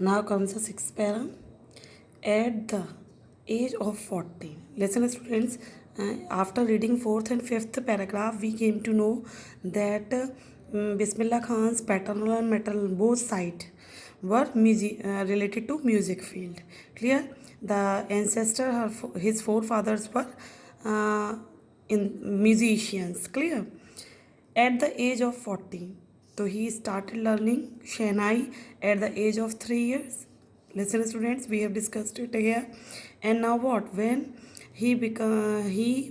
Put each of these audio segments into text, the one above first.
Now comes the sixth para. At the age of 14. Listen, students, after reading fourth and fifth paragraph, we came to know that Bismillah Khan's paternal and maternal both sides were related to music field. Clear? The ancestor, his forefathers were uh, in musicians. Clear? At the age of 14, so he started learning Shehnai at the age of 3 years. Listen, students, we have discussed it here. And now what? When he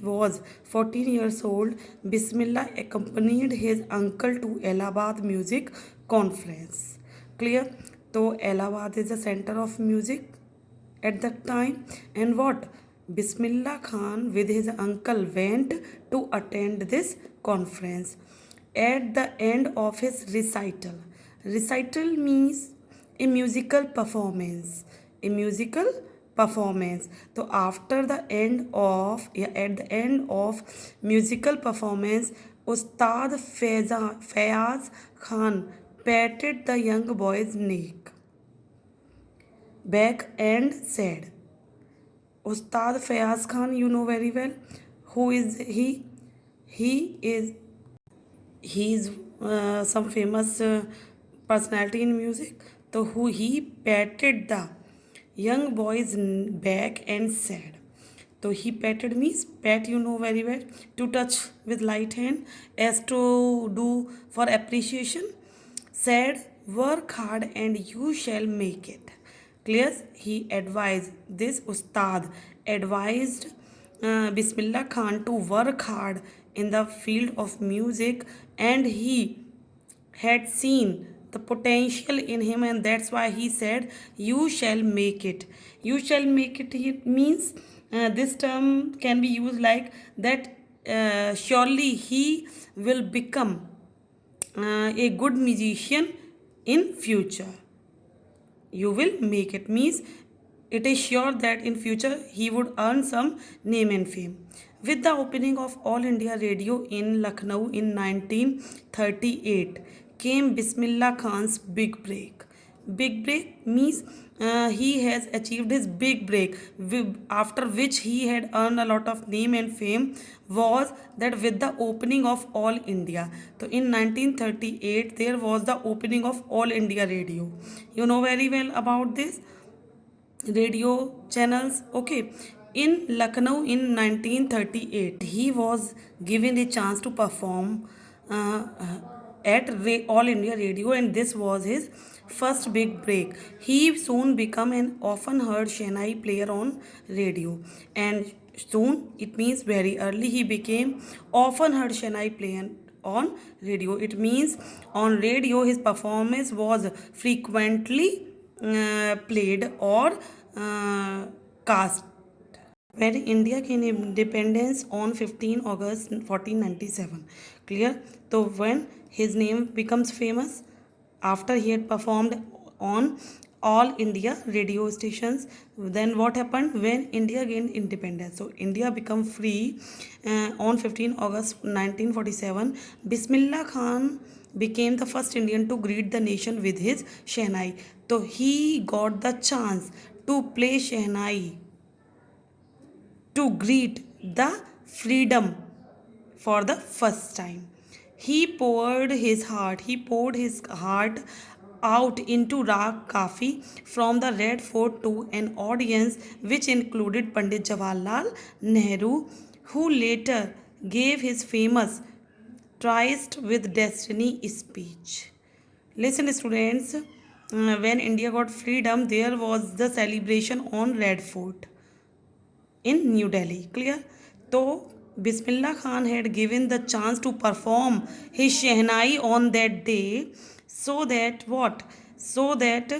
was 14 years old, Bismillah accompanied his uncle to Allahabad Music Conference. Clear? So Allahabad is the center of music at that time. And what? Bismillah Khan with his uncle went to attend this conference. At the end of his recital means a musical performance. A musical performance. So after the end of, at the end of musical performance, Ustad Fayaz Khan patted the young boy's neck back and said, Ustad Fayaz Khan, you know very well. Who is he? He is some famous personality in music. So who he patted the young boy's back and said. So he patted means pat, you know very well, to touch with light hand as to do for appreciation. Said, work hard and you shall make it. Clear? He advised, this Ustad advised Bismillah Khan to work hard in the field of music, and he had seen the potential in him, and that's why he said, you shall make it. You shall make it means this term can be used like that, surely he will become a good musician in future. You will make it means it is sure that in future he would earn some name and fame. With the opening of All India Radio in Lucknow in 1938 came Bismillah Khan's big break. Big break means he has achieved his big break, after which he had earned a lot of name and fame, was that with the opening of All India. So in 1938 there was the opening of All India Radio. You know very well about this radio channels. Okay, in Lucknow in 1938 he was given a chance to perform at All India Radio, and this was his first big break. He soon became an often heard Shehnai player on radio, and soon, it means very early, he became often heard Shehnai player on radio. It means on radio his performance was frequently played or cast. When India gained independence on 15 August 1497. Clear? So when his name becomes famous, after he had performed on all India radio stations, then what happened when India gained independence? So India became free on 15 August 1947. Bismillah Khan became the first Indian to greet the nation with his Shehnai. So he got the chance to play Shehnai to greet the freedom for the first time. He poured his heart out into Rag Kafi from the Red Fort to an audience which included Pandit Jawaharlal Nehru, who later gave his famous Tryst with Destiny speech. Listen, students, when India got freedom, there was the celebration on Red Fort in New Delhi. Clear? So Bismillah Khan had given the chance to perform his Shehnai on that day, so that what? So that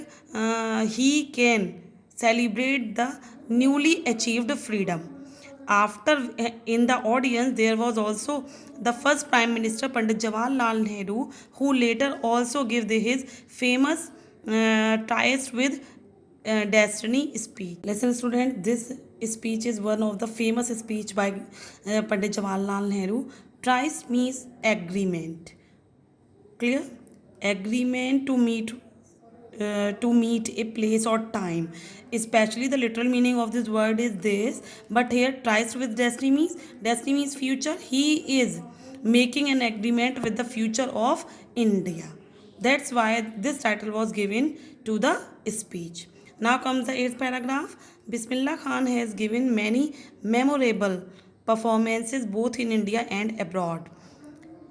he can celebrate the newly achieved freedom. After in the audience there was also the first Prime Minister Pandit Jawaharlal Nehru, who later also gave his famous ties with Destiny speech. Listen, student, this speech is one of the famous speech by Pandit Jawaharlal Nehru. Tryst means agreement. Clear? Agreement to meet to meet a place or time. Especially the literal meaning of this word is this, but here tries with destiny means future. He is making an agreement with the future of India. That's why this title was given to the speech. Now comes the eighth paragraph. Bismillah Khan has given many memorable performances both in India and abroad.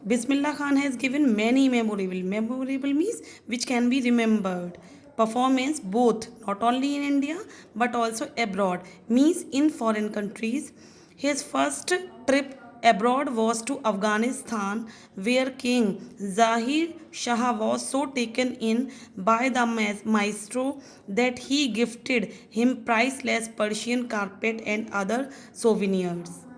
Bismillah Khan has given many memorable means which can be remembered. Performance both not only in India but also abroad means in foreign countries. His first trip abroad was to Afghanistan where King Zahir Shah was so taken in by the maestro that he gifted him priceless Persian carpet and other souvenirs.